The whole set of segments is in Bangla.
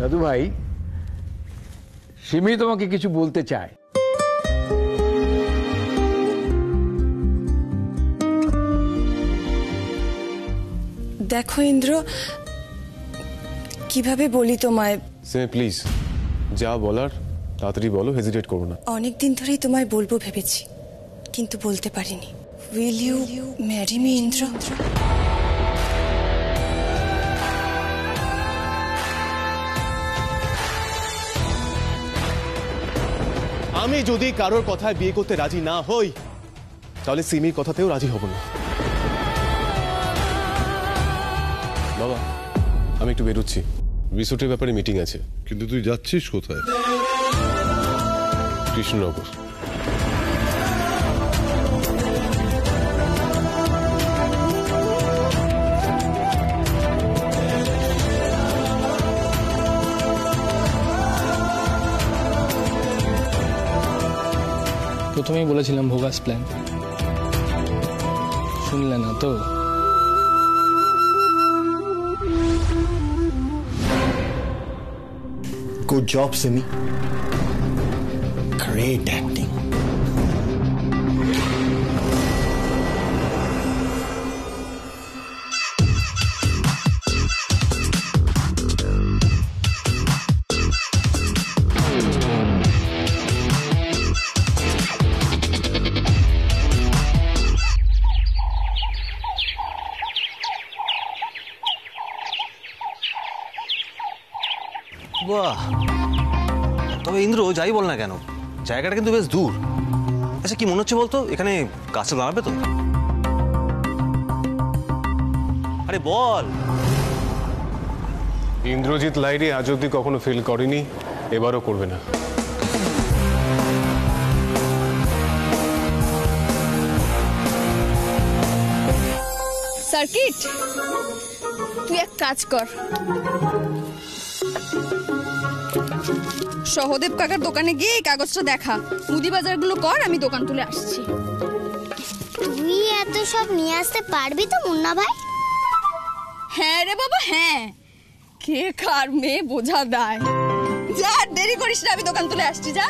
দাদু ভাই, সিমি তোমাকে কিছু বলতে চায়। দেখো ইন্দ্র, কিভাবে বলি তোমায়। সিমি প্লিজ, যা বলার তাড়াতাড়ি বলো, হেজিটেট করো না। অনেকদিন ধরেই তোমায় বলবো ভেবেছি, কিন্তু বলতে পারিনি। Will you marry me Indra? আমি যদি কারোর কথায় বিয়ে করতে রাজি না হই, তাহলে সিমির কথাতেও রাজি হব না। বাবা, আমি একটু বেরোচ্ছি, রিসোর্টের ব্যাপারে মিটিং আছে। কিন্তু তুই যাচ্ছিস কোথায়? কৃষ্ণনগর। প্রথমেই বলেছিলাম ভোগাস প্ল্যান, শুনলে না তো। Good job, Simi. Great acting. বাহ, তবে ইন্দ্র যাই বল না কেন, জায়গাটা কিন্তু বেশ দূর। আচ্ছা, কি মনে হচ্ছে বলতো, এখানে গাছটা দাঁড়াবে তো? আরে বল। ইন্দ্রজিৎ লাইরি আজ অব্দি কখনো ফেল করেনি, এবারও করবে না। সার্কিট, তুই এক কাজ কর, সহদেব কাকার দোকানে গিয়ে এই কাগজটা দেখা, মুদি বাজারগুলো কর, আমি দোকান তুলে আসছি। তুই এত সব নিয়ে আসতে পারবি তো মুন্না ভাই? হ্যাঁ রে বাবা, হ্যাঁ। কে কার মেয়ে বোঝা দেয়। যা, দেরি করিস না, আমি দোকান তুলে আসছি। যা,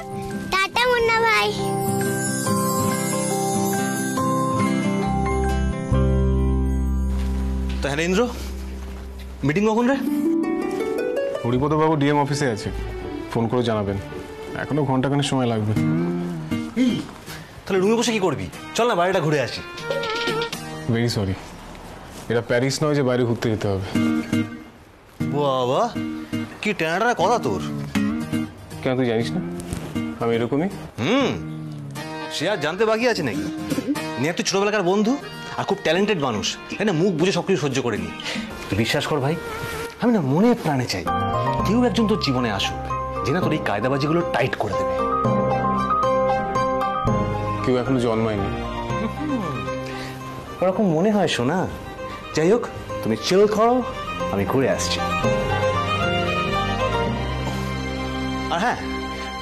টাটা মুন্না ভাই। তাহলে ইন্দ্র, মিটিং কখন রে? হরিপদবাবু ডিএম অফিসে আছে, ফোন করে জানাবেন। এখনো ঘন্টাখানেক সময় লাগবে। তাহলে রুমে বসে কি করবি? চল না বাইরেটা ঘুরে আসি। ভেরি সরি, এটা প্যারিস নয় যে বাইরে ঘুরতে যেতে হবে। বাবা, কি টেনাটা কথা তোর। কেন, তুই জানিস না আমি এরকমই? সে আর জানতে বাকি আছে নাকি? নিয়ে তুই ছোটবেলাকার বন্ধু আর খুব ট্যালেন্টেড মানুষ, তাই না? মুখ বুঝে সবকিছু সহ্য করে নি। তুই বিশ্বাস কর ভাই, আমি না মনে প্রাণে চাই কেউ একজন তোর জীবনে আসুক, যে না তোর এই কায়দাবাজিগুলো টাইট করে দেবে। কেউ এখনো জন্মায়নি। ওরকম মনে হয় শোনা। যাই হোক, তুমি চিল করো, আমি ঘুরে আসছি। আর হ্যাঁ,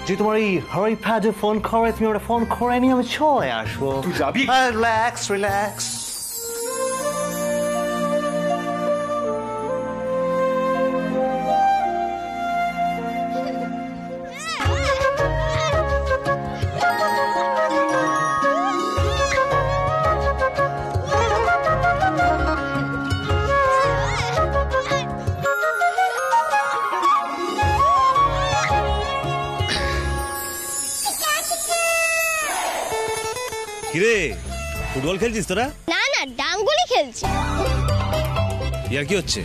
যে তোমার এই হরি প্যাডে ফোন করে, তুমি ওটা ফোন করে নিয়ে আমি চলে আসবো। তুই যাবি? Relax relax. কিরে, ফুটবল খেলছিস তোরা? না না, ডাঙ্গুলি খেলছি। ইয়ার কি হচ্ছে?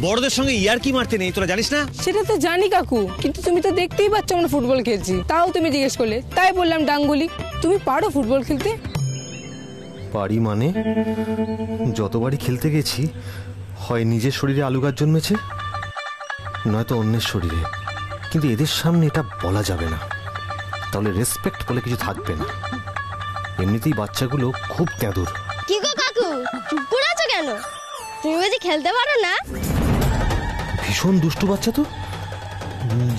বড়দের সঙ্গে ইয়ার কি মারতে নেই, তোরা জানিস না? সেটা তো জানি কাকু, কিন্তু তুমি তো দেখতেই পাচ্ছ আমরা ফুটবল খেলছি, তাও তুমি জিজ্ঞেস করলে, তাই বললাম ডাঙ্গুলি। তুমি পারো ফুটবল খেলতে? পারি মানে? যতবারই খেলতে গেছি, হয় নিজের শরীরে আলু গাছ জন্মেছে, নয়তো অন্যের শরীরে। কিন্তু এদের সামনে এটা বলা যাবে না, তাহলে রেসপেক্ট বলে কিছু থাকবে না। এমনিতেই বাচ্চাগুলো খুব ক্যাঁদুর। কি গো কাকু, চুপ করে আছো কেন? তুমি বুঝি খেলতে পারো না? ভীষণ দুষ্টু বাচ্চা তো,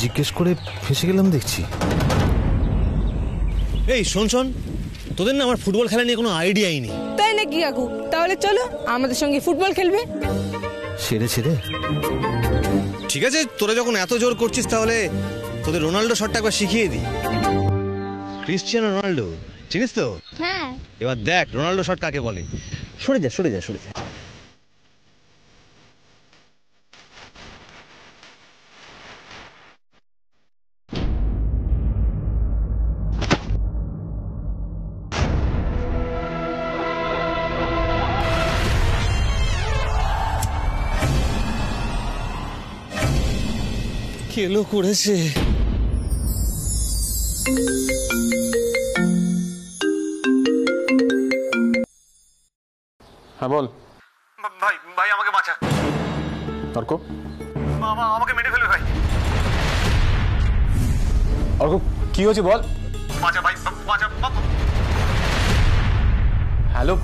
জিজ্ঞেস করে ফেসে গেলাম দেখছি। এই শোন শোন, তোদের না আমার ফুটবল খেলা নিয়ে কোনো আইডিয়াই নেই। তাই নাকি কাকু? তাহলে চলো আমাদের সঙ্গে ফুটবল খেলবে। সেরে ছেড়ে ঠিক আছে, তোরা যখন এত জোর করছিস তাহলে তোদের রোনাল্ডো শটটা একবার শিখিয়ে দিই। ক্রিশ্চিয়ানো রোনাল্ডো চিনিস তো? হ্যাঁ। এবার দেখ রোনাল্ডো শট কাকে বলে। সরে যা সরে যা সরে যা। কেলো করেছে। হ্যাঁ বল ভাই ভাই আমাকে বাঁচা। অর্ক, বাবা আমাকে মেরে ফেলবে ভাই। অর্ক কি হয়েছে বল। বাঁচা ভাই বাঁচা। হ্যালো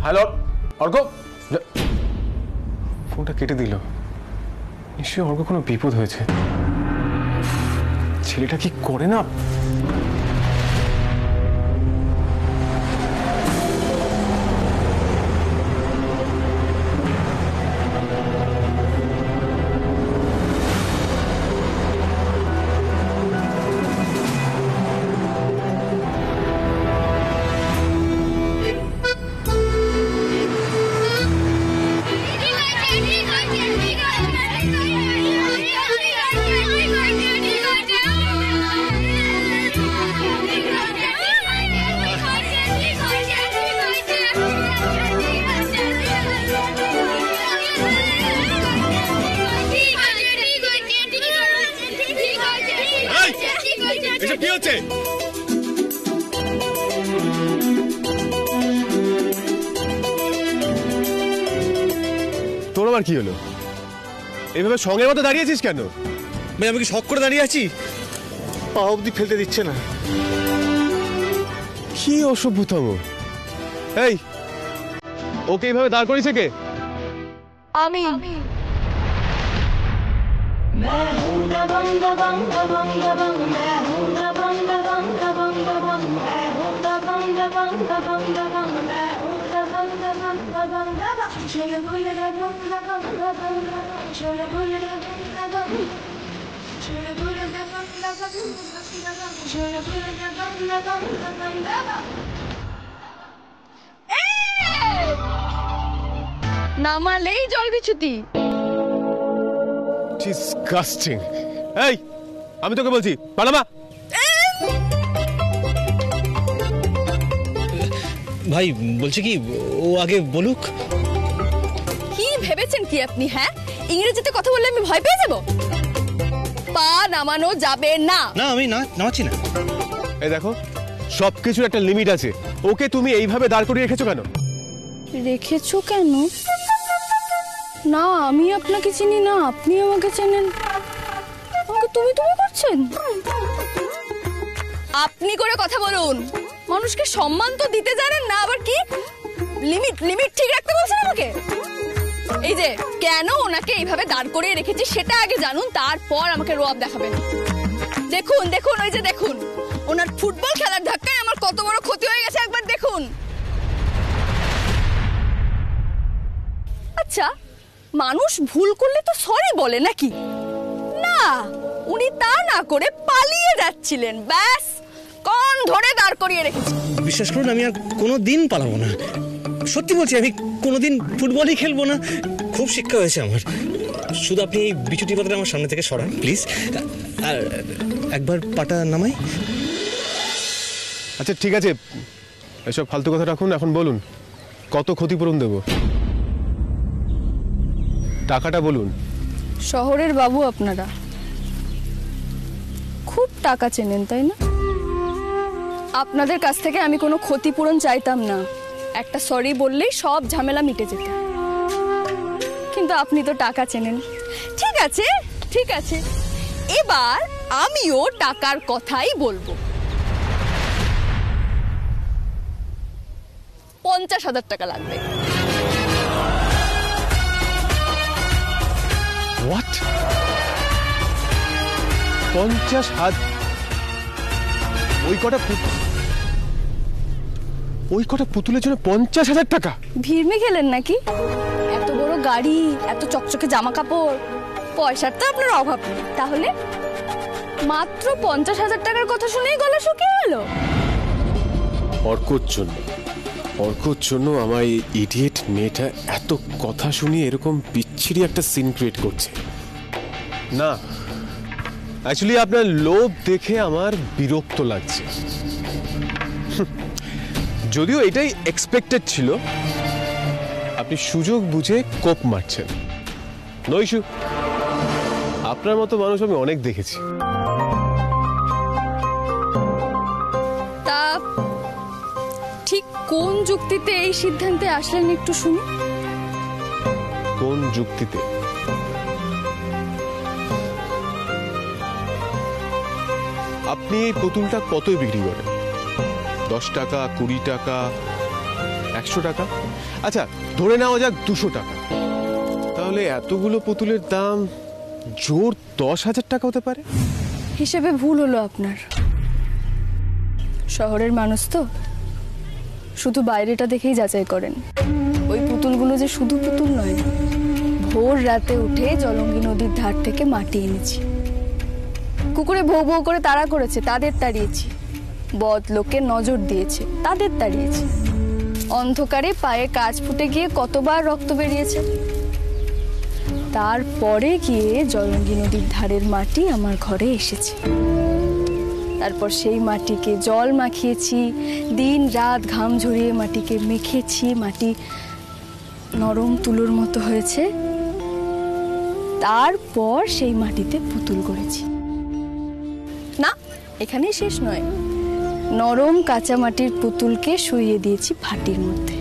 হ্যালো অর্ক, ফোনটা কেটে দিল। নিশ্চয়ই অর্ক কোনো বিপদ হয়েছে। ছেলেটা কি করে না। এসব কি হচ্ছে? তোর আবার কি হলো? এভাবে সঙ্গের মতো দাঁড়িয়েছিস কেন? ভাই আমি কি শখ করে দাঁড়িয়ে আছি? পা অবধি ফেলতে দিচ্ছে না। কি অসভ্যতম। এই ওকে এইভাবে দাঁড় করিয়েছে কে? আমি নামালেই জল বিছুতি। ডিসগাস্টিং। এই আমি তোকে বলছি পালামা। ভাই বলছি কি ও আগে বলুক। কি ভেবেছেন কি আপনি? হ্যাঁ, ইংরেজিতে কথা বললে আমি ভয় পেয়ে যাব? পা নামানো যাবে না। না আমি নামাচ্ছি না। এই দেখো সবকিছুর একটা লিমিট আছে। ওকে তুমি এইভাবে দাঁড় করিয়ে রেখেছো কেন? রেখেছো কেন? না আমি আপনাকে চিনি না, আপনি আমাকে চেনেন। আমাকে তুমি তুমি করছেন। আপনি করে কথা বলুন। মানুষকে সম্মান তো দিতে জানেন না, আবার কি লিমিট ঠিক রাখতে বলছেন আমাকে? এই যে কেন ওনাকে এইভাবে দাঁড় করিয়ে রেখেছি সেটা আগে জানুন, তারপর আমাকে রোয়াব দেখাবেন। দেখুন দেখুন ওই যে দেখুন, ওনার ফুটবল খেলার ধাক্কায় আমার কত বড় ক্ষতি হয়ে গেছে একবার দেখুন। আচ্ছা মানুষ ভুল করলে তো সরি বলে নাকি? না, উনি তা না করে পালিয়ে যাচ্ছিলেন, ব্যাস কোন ধরে দাঁড় করিয়ে রেখেছি। বিশ্বাস করুন আমি আর কোনোদিন পালাবো না। সত্যি বলছি আমি কোনোদিন ফুটবলই খেলবো না। খুব শিক্ষা হয়েছে আমার। শুধু আপনি এই বিচুটি পাতাটা আমার সামনে থেকে সরান প্লিজ। আর একবার পাটা নামাই। আচ্ছা ঠিক আছে, এসব ফালতু কথা রাখুন। এখন বলুন কত ক্ষতিপূরণ দেব? টাকাটা বলুন। শহরের বাবু আপনারা খুব টাকা চেনেন তাই না? আপনাদের কাছ থেকে আমি কোনো ক্ষতিপূরণ চাইতাম না, একটা সরি বললেই সব ঝামেলা মিটে যেত। কিন্তু আপনি তো টাকা চেনেন। ঠিক আছে ঠিক আছে, এবার আমিও টাকার কথাই বলবো। 50,000 টাকা লাগবে। হোয়াট? 50,000? ওই কটা পুতুলের জন্য 50,000 টাকা? ভিড়মি খেলেন নাকি? এত বড় গাড়ি, এত চকচকে জামা কাপড়, পয়সার তো আপনার অভাব নেই, তাহলে মাত্র 50,000 টাকার কথা শুনেই গলা শুকিয়ে গেল? অর্কর জন্য আমার এই ইডিয়েট মেয়েটা এত কথা শুনিয়ে এরকম বিচ্ছিরি একটা সিন ক্রিয়েট করছে। না, অ্যাকচুয়ালি আপনার লোভ দেখে আমার বিরক্ত লাগছে। যদিও এটাই এক্সপেক্টেড ছিল, আপনি সুযোগ বুঝে কোপ মারছেন। নো ইস্যু, আপনার মতো মানুষ আমি অনেক দেখেছি। তা ঠিক কোন যুক্তিতে এই সিদ্ধান্তে আসলেন একটু শুনি। কোন যুক্তিতে? আপনি এই পুতুলটা কতই বিক্রি করেন? 10 টাকা, 20 টাকা, 100 টাকা? আচ্ছা, ধরে নেওয়া যাক 200 টাকা। তাহলে এতগুলো পুতুলের দাম জোর 10,000 টাকা হতে পারে। হিসেবে ভুল হলো আপনার। শহরের মানুষ তো শুধু বাইরেটা দেখেই যাচাই করেন। ওই পুতুলগুলো যে শুধু পুতুল নয়, ভোর রাতে উঠে জলঙ্গি নদীর ধার থেকে মাটি এনেছি। কুকুরে ভৌ ভৌ করে তাড়া করেছে, তাদের তাড়িয়েছি। বদ লোকে নজর দিয়েছে, তাদের তাড়িয়েছি। অন্ধকারে পায়ে কাঁচ ফুটে গিয়ে কতবার রক্ত বেরিয়েছে। তারপরে গিয়ে জলঙ্গি নদীর ধারের মাটি আমার ঘরে এসেছে। তারপর সেই মাটিকে জল মাখিয়েছি, দিন রাত ঘাম ঝরিয়ে মাটিকে মেখেছি। মাটি নরম তুলোর মতো হয়েছে। তারপর সেই মাটিতে পুতুল করেছি। না, এখানেই শেষ নয়। নরম কাঁচা মাটির পুতুলকে শুইয়ে দিয়েছি ভাটির মধ্যে।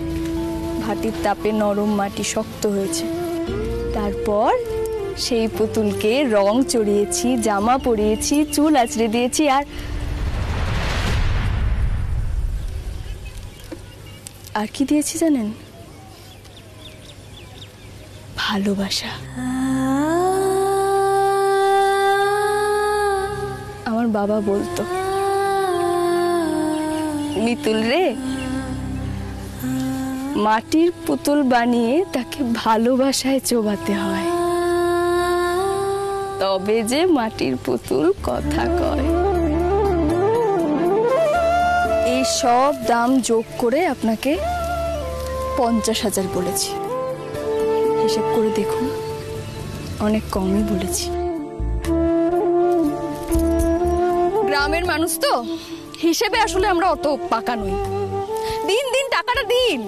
ভাটির তাপে নরম মাটি শক্ত হয়েছে। তারপর সেই পুতুলকে রং চড়িয়েছি, জামা পরিয়েছি, চুল আঁচড়ে দিয়েছি, আর কি দিয়েছি জানেন? ভালোবাসা। আমার বাবা বলতো, মিতুল রে, মাটির পুতুল বানিয়ে তাকে ভালোবাসায় চোবাতে হয়, তবে যে মাটির পুতুল কথা কয়। এই সব দাম যোগ করে আপনাকে 50,000 বলেছি। হিসেব করে দেখুন, অনেক কমই বলেছি। গ্রামের মানুষ তো, হিসেবে আসলে আমরা অত পাকা নই। দিন দিন টাকাটা দিন।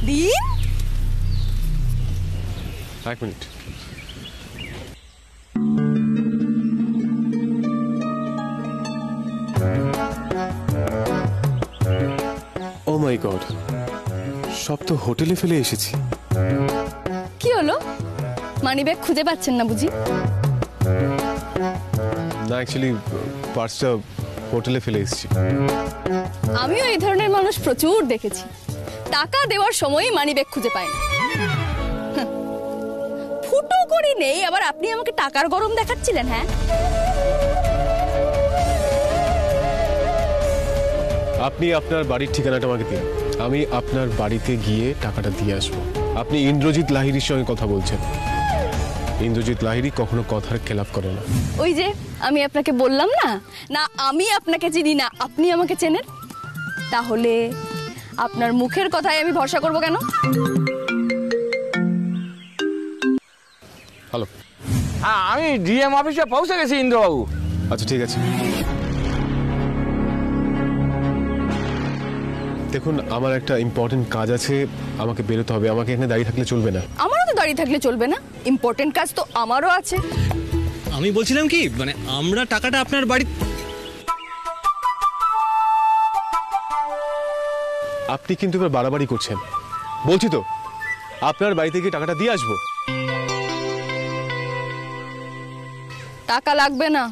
দিন। 1 মিনিট। ও মাই গড, সব তো হোটেলে ফেলে এসেছি। কি হলো, মানিব্যাগ খুঁজে পাচ্ছেন না বুঝি? না, অ্যাকচুয়ালি পার্সটা হোটেলে ফেলে এসেছি। আমিও এই ধরনের মানুষ প্রচুর দেখেছি। টাকা দেওয়ার সময়ই মানিব্যাগ খুঁজে পায় না। ফুটো করি নেই, আবার আপনি আমাকে টাকার গরম দেখাচ্ছিলেন। হ্যাঁ, আপনি আপনার বাড়ির ঠিকানাটা আমাকে দিন, আমি আপনার বাড়িতে গিয়ে টাকাটা দিয়ে আসবো। আপনি ইন্দ্রজিৎ লাহিড়ীর সঙ্গে কথা বলছেন। ইন্দ্রজিৎ লাহিড়ী কখনো কথার খেলাপ করে না। ওই যে আমি আপনাকে বললাম না, না আমি আপনাকে চিনি না, আপনি আমাকে চেনেন। তাহলে আপনার মুখের কথায় আমি ভরসা করব কেন? হ্যালো। হ্যাঁ, আমি ডিএম অফিসে পৌঁছে গেছি ইন্দ্রবাবু। আচ্ছা, ঠিক আছে। দেখুন, আমার একটা ইম্পর্টেন্ট কাজ আছে, আমাকে বেরোতে হবে। আমাকে এখানে দাঁড়িয়ে থাকলে চলবে না। আমারও তো দাঁড়িয়ে থাকলে চলবে না। ইম্পর্টেন্ট কাজ তো আমারও আছে। আমি বলছিলাম কি, মানে আমরা টাকাটা আপনার বাড়ি। আপনি কিন্তু এবার বাড়াবাড়ি করছেন। বলছি তো, আপনার বাড়িতে গিয়ে টাকাটা দিয়ে আসবো। টাকা লাগবে না,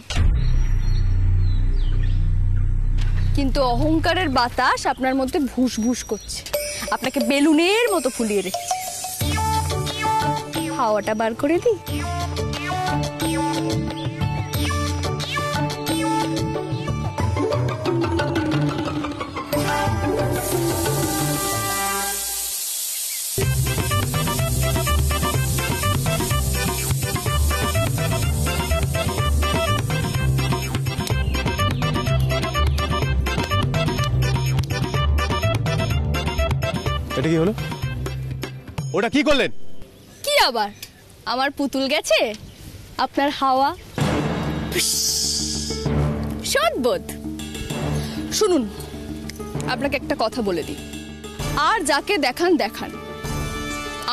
কিন্তু অহংকারের বাতাস আপনার মধ্যে ভুস ভুস করছে। আপনাকে বেলুনের মতো ফুলিয়ে রেখেছে। হাওয়াটা বার করে দিই। এটা কি হলো? ওটা কি করলেন? কি আবার আমার পুতুল গেছে আপনার হাওয়া সদবোধ। শুনুন, আপনাকে একটা কথা বলে দিই, আর যাকে দেখান দেখান,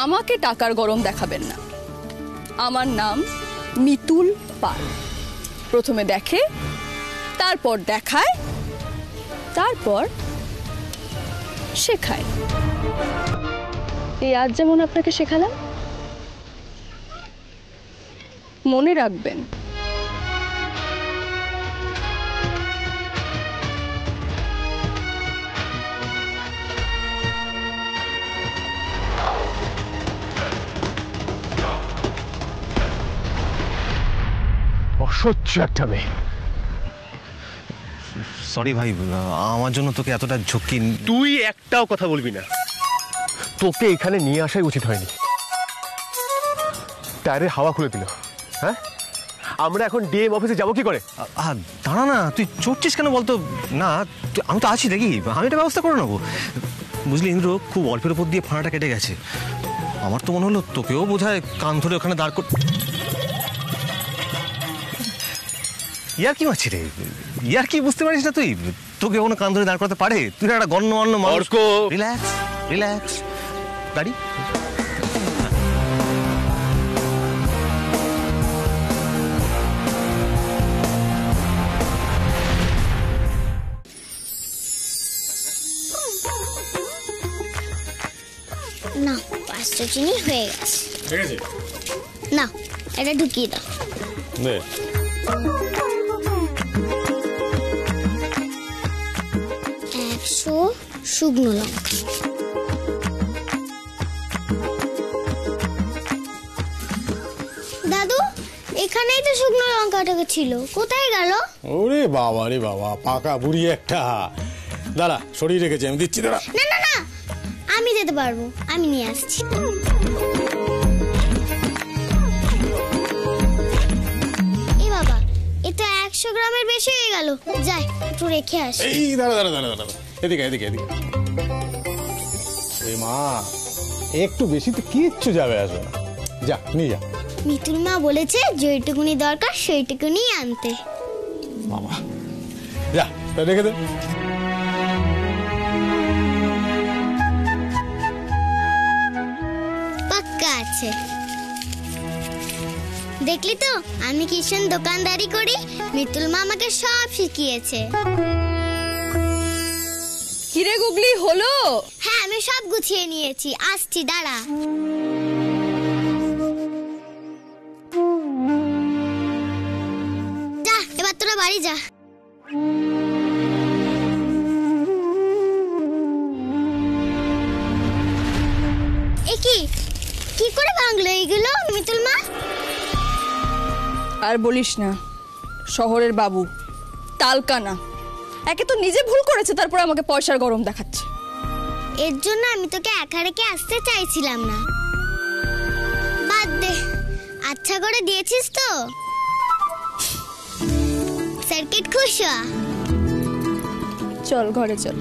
আমাকে টাকার গরম দেখাবেন না। আমার নাম মিতুল পাল। প্রথমে দেখে, তারপর দেখায়, তারপর শেখায়। এই আজ যেমন আপনাকে শেখালাম, মনে রাখবেন। অসহ্য একটা মেয়ে। সরি ভাই, আমার জন্য তোকে এতটা ঝুঁকি। তুই একটাও কথা বলবি না। তোকে এখানে নিয়ে আসাই উচিত হয়নি। টায়ারের হাওয়া খুলে দিল। হ্যাঁ, আমরা এখন ডিএম অফিসে যাবো কি করে? দাঁড়া না, তুই চড়ছিস কেন বলতো? না, আমি তো আছি, দেখি আমি একটা ব্যবস্থা করে নেবো। বুঝলি ইন্দ্র, খুব অল্পের উপর দিয়ে ফাঁড়াটা কেটে গেছে। আমার তো মনে হলো তোকেও বোধহয় কান ধরে ওখানে দাঁড় কর। ইয়ার কি মারছি রে? ইয়ার কি বুঝতে পারিস না তুই? তোকে কোনো কান ধরে দাঁড় করতে পারে? তুই একটা গণ্যমান্য মানুষ। রিল্যাক্স রিল্যাক্স, গাড়ি। না, 5টা চিনি হয়ে গেছে। না, এটা ঢুকিয়ে দাও। 100 শুকনো লঙ্কা। দাদু, এখানেই তো শুকনো লঙ্কাটা ছিল, কোথায় গেল? ওরে বাবা রে বাবা, পাকা বুড়ি একটা। দাঁড়া, সরিয়ে রেখেছি, আমি দিচ্ছি, দাঁড়া। না না না, আমি যেতে পারবো, আমি নিয়ে আসছি। এ বাবা, এটা 100 গ্রামের বেশি হয়ে গেল। যাই, একটু রেখে আসি। এই দাঁড়া দাঁড়া দাঁড়া দাঁড়া, এদিকে এদিকে এদিকে। এ মা, একটু বেশি তো কিচ্ছু যাবে আসবে না। যা, নিয়ে যা। মিতুল মা বলেছে যেটুকুনি দরকার সেইটুকুনি আনতে। বাবা, যা, রেখে দে। পাক্কা আছে। দেখলি তো আমি কিষণ দোকানদারি করি, মিতুল মা আমাকে সব শিখিয়েছে। কিরে গুগলি, হলো? হ্যাঁ, আমি সব গুছিয়ে নিয়েছি, আসছি, দাঁড়া। যা, এবার তোরা বাড়ি যা। এ কি করে ভাঙলো এইগুলো মিতুল মা? আর বলিস না, শহরের বাবু তালকানা। একে তো নিজে ভুল করেছে, তারপর আমাকে পয়সার গরম দেখাচ্ছে। এর জন্য আমি তোকে একা রেখে আসতে চাইছিলাম না। বাদ দে, আচ্ছা করে দিয়েছিস তো। সার্কিট খুশ হ। চল ঘরে চল।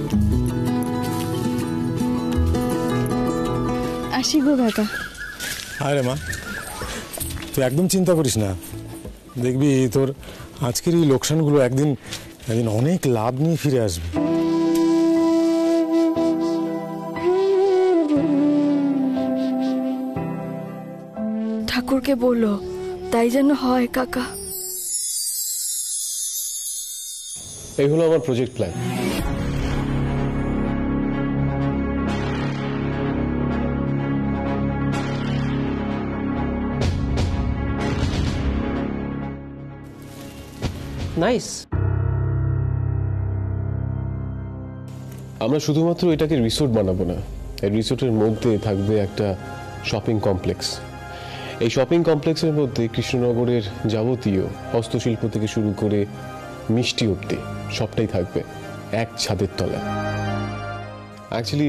আসি গো কাকা। আরে মা, তুই একদম চিন্তা করিস না। দেখবি তোর আজকের এই লোকসানগুলো একদিন অনেক লাভ নিয়ে ফিরে আসবে। ঠাকুরকে বলো, তাই যেন হয় কাকা। এই হলো আমার প্রজেক্ট প্ল্যান। নাইস। আমরা শুধুমাত্র এটাকে রিসোর্ট বানাবো না, এই রিসোর্টের মধ্যে থাকবে একটা শপিং কমপ্লেক্স। এই শপিং কমপ্লেক্সের মধ্যে কৃষ্ণনগরের যাবতীয় হস্তশিল্প থেকে শুরু করে মিষ্টি অবধি সবটাই থাকবে এক ছাদের তলায়। অ্যাকচুয়ালি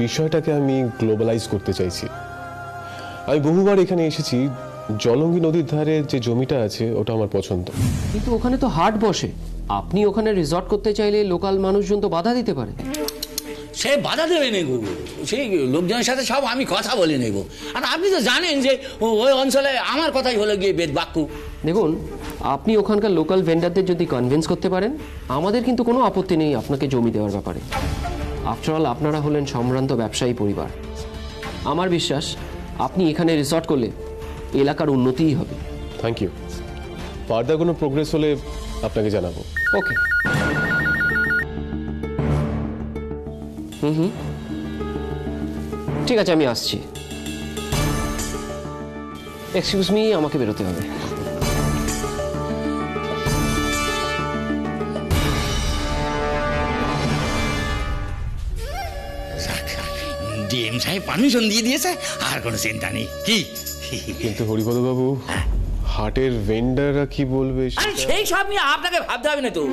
বিষয়টাকে আমি গ্লোবালাইজ করতে চাইছি। আমি বহুবার এখানে এসেছি, জলঙ্গি নদীর ধারে যে জমিটা আছে ওটা আমার পছন্দ। কিন্তু ওখানে তো হাট বসে, আপনি ওখানে রিসর্ট করতে চাইলে লোকাল মানুষজন তো বাধা দিতে পারে। সে বাধা দেবে নেব, সেই লোকজনের সাথে সব আমি কথা বলে নেব। আর আপনি তো জানেন যে ওই অঞ্চলে আমার কথাই হলো গিয়ে বেদ বাক্য। দেখুন, আপনি ওখানকার লোকাল ভেন্ডারদের যদি কনভিন্স করতে পারেন, আমাদের কিন্তু কোনো আপত্তি নেই আপনাকে জমি দেওয়ার ব্যাপারে। আফটারঅল আপনারা হলেন সম্ভ্রান্ত ব্যবসায়ী পরিবার। আমার বিশ্বাস আপনি এখানে রিসর্ট করলে এলাকার উন্নতিই হবে। Thank you. ফার্দার কোনো প্রোগ্রেস হলে আপনাকে জানাবো। ওকে। ঠিক আছে, আমি আসছি। এক্সকিউজ মি, আমাকে বেরোতে হবে। ডিএম সাহেব পারমিশন দিয়ে দিয়েছে, আর কোনো চিন্তা নেই। কি কিন্তু হরিপদ বাবু, হাটের ভেন্ডাররা কি বলবে? আরে সেই সব নিয়ে আপনাকে ভাবতে হবে না তো।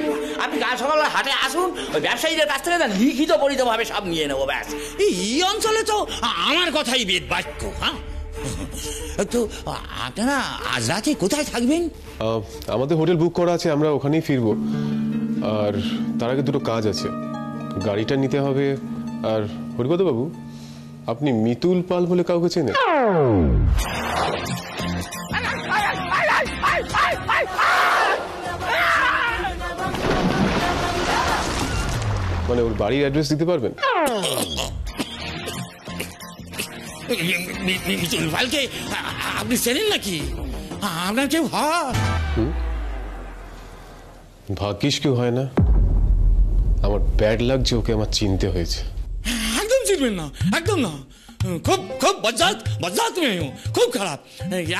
আপনি কাল সকালে হাটে আসুন, ওই ব্যবসায়ীদের কাছ থেকে লিখিত পরিতভাবে সব নিয়ে নেবো, ব্যাস। এই অঞ্চলে তো আমার কথাই বেদ বাক্য। হ্যাঁ, তো আপনারা আজ রাতে কোথায় থাকবেন? আমাদের হোটেল বুক করা আছে, আমরা ওখানেই ফিরবো। আর তার আগে দুটো কাজ আছে, গাড়িটা নিতে হবে। আর হরিপদ বাবু, আপনি মিতুল পাল বলে কাউকে চেনেন? মানে ওর বাড়ির অ্যাড্রেস দিতে পারবেন? মিতুল পালকে আপনি চেনেন নাকি? আপনার কেউ হয়? ভাগ্যিস কেউ হয় না। আমার ব্যাড লাগ যে ওকে আমার চিনতে হয়েছে। একদম চিনবেন না, একদম না। খুব খুব বজ্জাত মেয়ে, খুব খারাপ।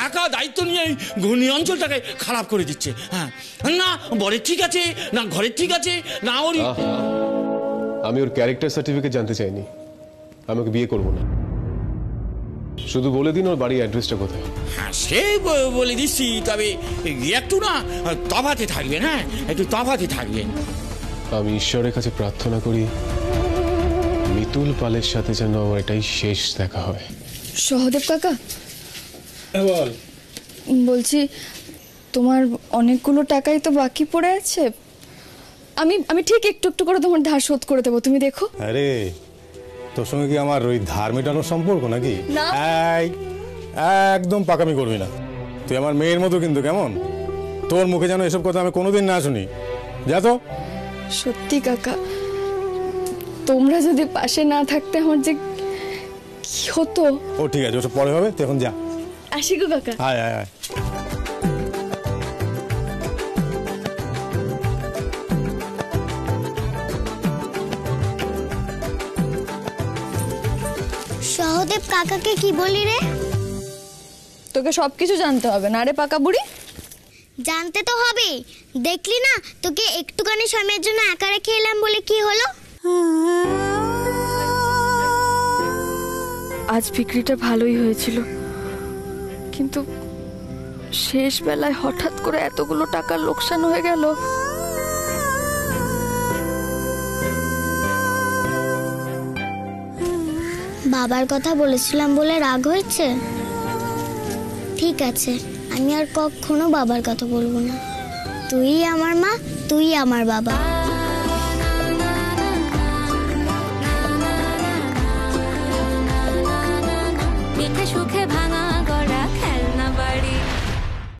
একা দায়িত্ব নিয়ে ঘূর্ণি অঞ্চলটাকে খারাপ করে দিচ্ছে। হ্যাঁ, না বরের ঠিক আছে, না ঘরের ঠিক আছে, না ওর। আমি ওর ক্যারেক্টার সার্টিফিকেট জানতে চাইনি। আমি ওকে বিয়ে করবো না। শুধু বলে দিন ওর বাড়ির অ্যাড্রেসটা কোথায়। হ্যাঁ, সে বলে দিচ্ছি, তবে একটু না তফাতে থাকবেন। হ্যাঁ, একটু তফাতে থাকবেন। আমি ঈশ্বরের কাছে প্রার্থনা করি মিতুল পালের সাথে যেন আমার এটাই শেষ দেখা হয়। সহদেব কাকা, বল। বলছি তোমার অনেকগুলো টাকাই তো বাকি পড়ে আছে। আমি ঠিক একটু একটু করে তোমার ধার শোধ করে দেবো, তুমি দেখো। আরে তোর সঙ্গে কি আমার ওই ধার মেটানোর সম্পর্ক নাকি? না, একদম পাকামি করবি না। তুই আমার মেয়ের মতো কিন্তু, কেমন? তোর মুখে যেন এসব কথা আমি কোনোদিন না শুনি। যা তো। সত্যি কাকা, তোমরা যদি পাশে না থাকতে আমার যে কি হতো। ও ঠিক আছে, ওসব পরে হবে, তুই এখন যা। আসি গো কাকা। আয় আয় আয়। সহদেব কাকাকে কি বলি রে? তোকে সবকিছু জানতে হবে না রে পাকা বুড়ি? জানতে তো হবে। দেখলি না, তোকে একটুখানি সময়ের জন্য একা রেখে এলাম বলে কি হলো? আজ বিক্রিটা ভালোই হয়েছিল, কিন্তু শেষ বেলায় হঠাৎ করে এতগুলো টাকার লোকসান হয়ে গেল। বাবার কথা বলেছিলাম বলে রাগ হয়েছে? ঠিক আছে, আমি আর কখনো বাবার কথা বলবো না। তুই আমার মা, তুই আমার বাবা।